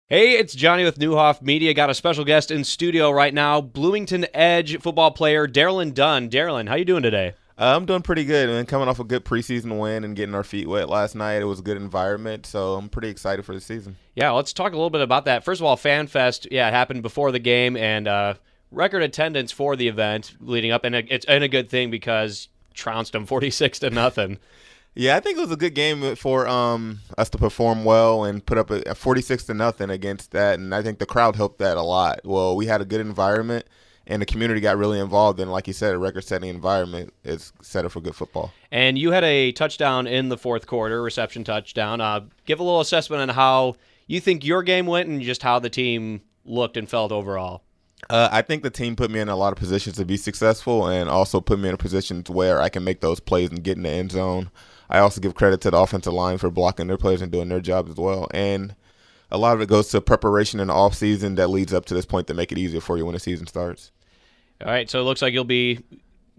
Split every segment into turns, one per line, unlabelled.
Hey, it's Johnny with Newhoff Media. Got a special guest in studio right now, Bloomington Edge football player Darrelynn Dunn. Darrelynn, how you doing today?
I'm doing pretty good, man. Coming off a good preseason win and getting our feet wet last night. It was a good environment, so I'm pretty excited for the season.
Yeah, let's talk a little bit about that. First of all, Fan Fest, yeah, it happened before the game, and record attendance for the event leading up, and it's a good thing because trounced them 46 to nothing.
Yeah, I think it was a good game for us to perform well and put up a 46 to nothing against that, and I think the crowd helped that a lot. Well, we had a good environment, and the community got really involved, and like you said, a record-setting environment is set up for good football.
And you had a touchdown in the fourth quarter, reception touchdown. Give a little assessment on how you think your game went and just how the team looked and felt overall.
I think the team put me in a lot of positions to be successful and also put me in positions where I can make those plays and get in the end zone. I also give credit to the offensive line for blocking their players and doing their job as well. And a lot of it goes to preparation in the offseason that leads up to this point to make it easier for you when the season starts.
All right, so it looks like you'll be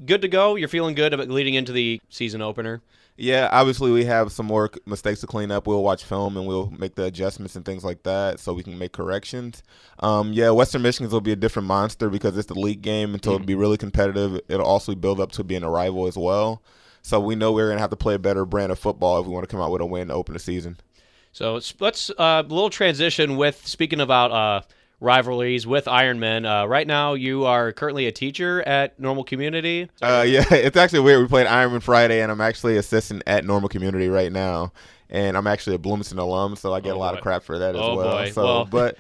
good to go. You're feeling good about leading into the season opener.
Yeah, obviously we have some more mistakes to clean up. We'll watch film and we'll make the adjustments and things like that so we can make corrections. Yeah, Western Michigan's will be a different monster because it's the league game, and so it'll be really competitive. It'll also build up to being a rival as well. So we know we're going to have to play a better brand of football if we want to come out with a win to open the season.
So let's a little transition with, speaking about rivalries with Ironman. Right now, you are currently a teacher at Normal Community.
Yeah, it's actually weird. We played Ironman Friday, and I'm actually assistant at Normal Community right now. And I'm actually a Bloomington alum, so I get a lot of crap for that as well.
Boy.
So, but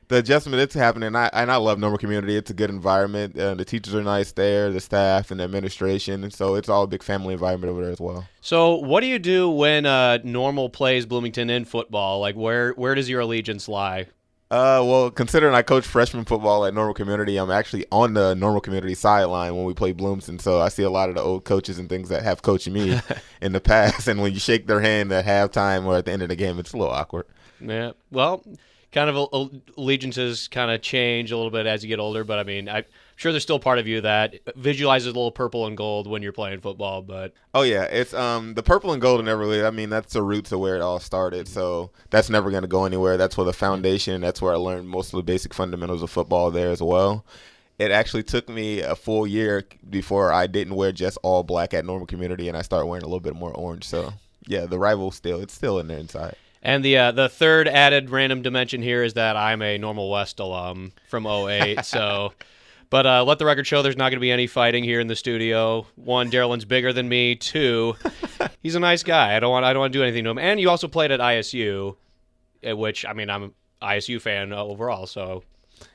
the adjustment it's happening, I love Normal Community. It's a good environment. The teachers are nice there, the staff and the administration, and so it's all a big family environment over there as well.
So what do you do when Normal plays Bloomington in football? Like where does your allegiance lie?
Well, considering I coach freshman football at Normal Community, I'm actually on the Normal Community sideline when we play Bloomington. So I see a lot of the old coaches and things that have coached me in the past. And when you shake their hand at halftime or at the end of the game, it's a little awkward.
Yeah, well, kind of allegiances kind of change a little bit as you get older, but I mean, I'm sure there's still part of you that visualizes a little purple and gold when you're playing football. But
oh yeah, it's the purple and gold never really. I mean, that's the root to where it all started. So that's never going to go anywhere. That's where the foundation. That's where I learned most of the basic fundamentals of football there as well. It actually took me a full year before I didn't wear just all black at Normal Community, and I started wearing a little bit more orange. So yeah, the rival it's still in there inside.
And the third added random dimension here is that I'm a Normal West alum from '08. So, but let the record show there's not going to be any fighting here in the studio. One, Darrelynn's bigger than me. Two, he's a nice guy. I don't want to do anything to him. And you also played at ISU, which I mean I'm an ISU fan overall. So.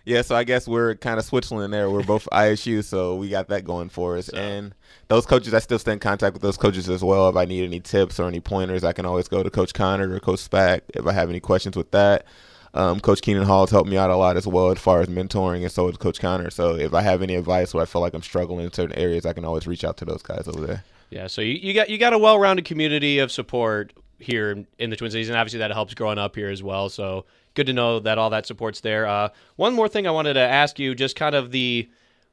Yeah, so I guess we're kind of Switzerland there. We're both ISU, so we got that going for us. So. And those coaches, I still stay in contact with those coaches as well. If I need any tips or any pointers, I can always go to Coach Connor or Coach Spack if I have any questions with that. Coach Keenan Hall's helped me out a lot as well as far as mentoring, and so has Coach Connor. So if I have any advice or I feel like I'm struggling in certain areas, I can always reach out to those guys over there.
Yeah, so you got a well-rounded community of support here in the Twin Cities, and obviously that helps growing up here as well. So good to know that all that support's there. One more thing I wanted to ask you, just kind of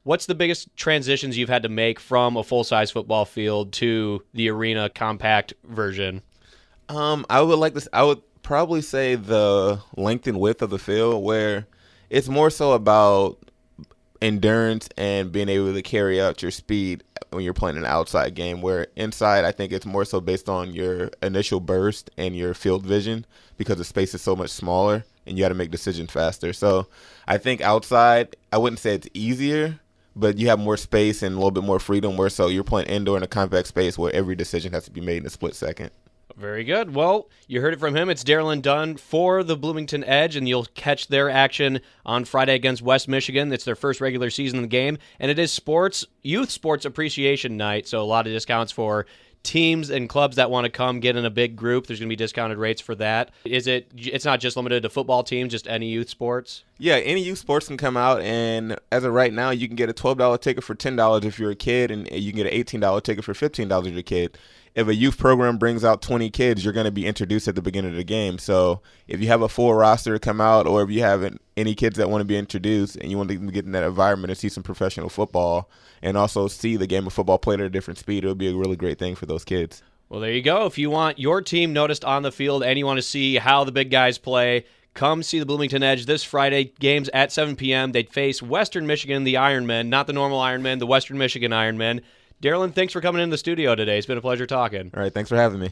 what's the biggest transitions you've had to make from a full-size football field to the arena compact version?
I would probably say the length and width of the field, where it's more so about endurance and being able to carry out your speed when you're playing an outside game, where inside I think it's more so based on your initial burst and your field vision because the space is so much smaller and you got to make decisions faster. So I think outside, I wouldn't say it's easier, but you have more space and a little bit more freedom, where so you're playing indoor in a compact space where every decision has to be made in a split second.
Very good. Well, you heard it from him. It's Darrelynn Dunn for the Bloomington Edge, and you'll catch their action on Friday against West Michigan. It's their first regular season game, and it is youth sports appreciation night, so a lot of discounts for teams and clubs that want to come get in a big group. There's going to be discounted rates for that. It's not just limited to football teams, just any youth sports?
Yeah, any youth sports can come out, and as of right now, you can get a $12 ticket for $10 if you're a kid, and you can get an $18 ticket for $15 if you're a kid. If a youth program brings out 20 kids, you're going to be introduced at the beginning of the game. So if you have a full roster come out, or if you have any kids that want to be introduced and you want to get in that environment and see some professional football and also see the game of football played at a different speed, it would be a really great thing for those kids.
Well, there you go. If you want your team noticed on the field and you want to see how the big guys play, Come see the Bloomington Edge this Friday. Games at 7 p.m. They'd face Western Michigan, the Ironmen, not the normal Ironmen, the Western Michigan Ironmen. Darrelynn, thanks for coming in the studio today. It's been a pleasure talking.
All right, thanks for having me.